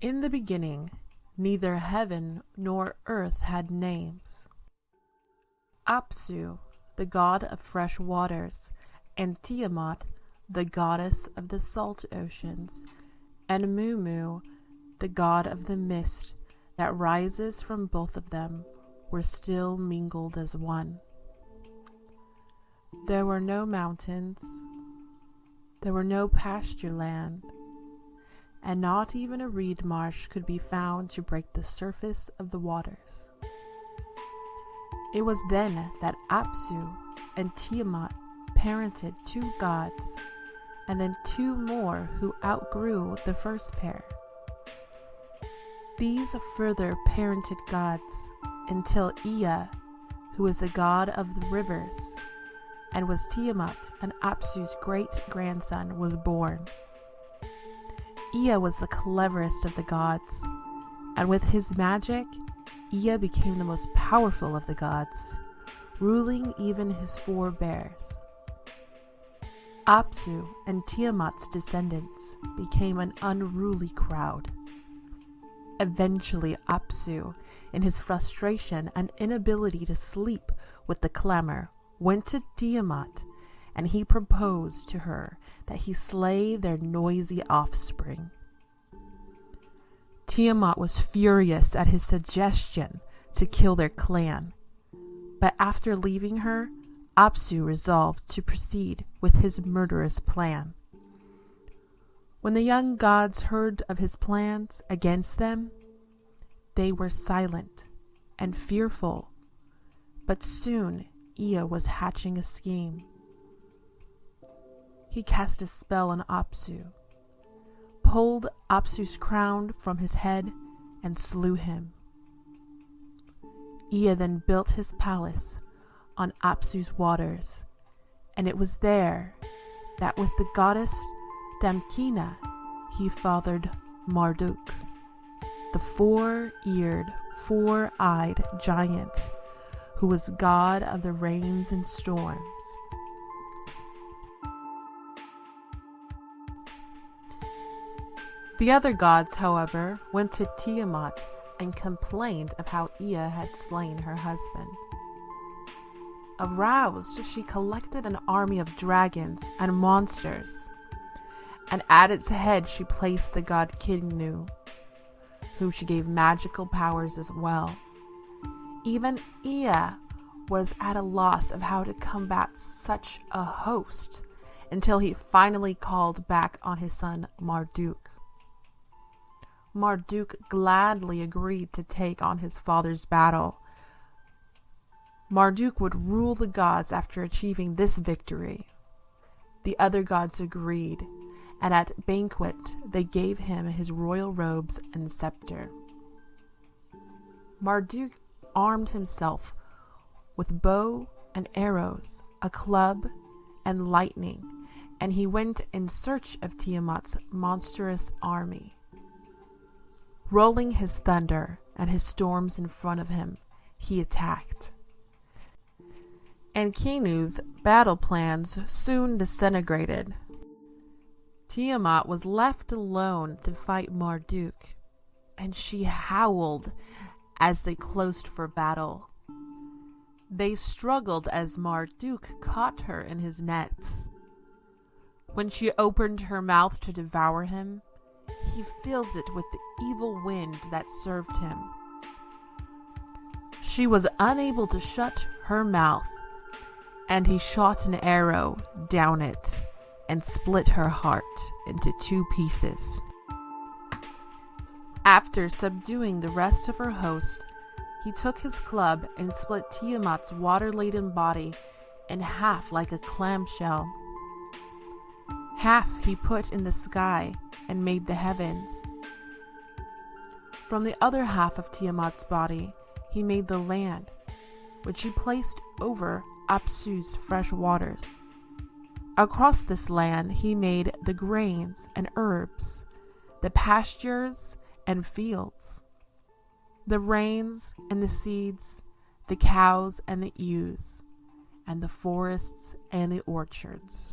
In the beginning, neither heaven nor earth had names. Apsu, the god of fresh waters, and Tiamat, the goddess of the salt oceans, and Mumu, the god of the mist that rises from both of them, were still mingled as one. There were no mountains, there were no pasture land, and not even a reed marsh could be found to break the surface of the waters. It was then that Apsu and Tiamat parented 2 gods, and then 2 more who outgrew the first pair. These further parented gods until Ea, who was the god of the rivers, and was Tiamat and Apsu's great-grandson, was born. Ea was the cleverest of the gods, and with his magic, Ea became the most powerful of the gods, ruling even his forebears. Apsu and Tiamat's descendants became an unruly crowd. Eventually, Apsu, in his frustration and inability to sleep with the clamor, went to Tiamat, and he proposed to her that he slay their noisy offspring. Tiamat was furious at his suggestion to kill their clan, but after leaving her, Apsu resolved to proceed with his murderous plan. When the young gods heard of his plans against them, they were silent and fearful, but soon Ea was hatching a scheme. He cast a spell on Apsu, pulled Apsu's crown from his head, and slew him. Ea then built his palace on Apsu's waters, and it was there that with the goddess Damkina he fathered Marduk, the 4-eared, 4-eyed giant who was god of the rains and storms. The other gods, however, went to Tiamat and complained of how Ea had slain her husband. Aroused, she collected an army of dragons and monsters, and at its head she placed the god Kinnu, whom she gave magical powers as well. Even Ea was at a loss of how to combat such a host, until he finally called back on his son Marduk. Marduk gladly agreed to take on his father's battle. Marduk would rule the gods after achieving this victory. The other gods agreed, and at banquet they gave him his royal robes and scepter. Marduk armed himself with bow and arrows, a club, and lightning, and he went in search of Tiamat's monstrous army. Rolling his thunder and his storms in front of him, he attacked. And Kinnu's battle plans soon disintegrated. Tiamat was left alone to fight Marduk, and she howled as they closed for battle. They struggled as Marduk caught her in his nets. When she opened her mouth to devour him, he filled it with the evil wind that served him. She was unable to shut her mouth, and he shot an arrow down it and split her heart into 2 pieces. After subduing the rest of her host, he took his club and split Tiamat's water-laden body in half like a clamshell. Half he put in the sky and made the heavens. From the other half of Tiamat's body, he made the land, which he placed over Apsu's fresh waters. Across this land he made the grains and herbs, the pastures and fields, the rains and the seeds, the cows and the ewes, and the forests and the orchards.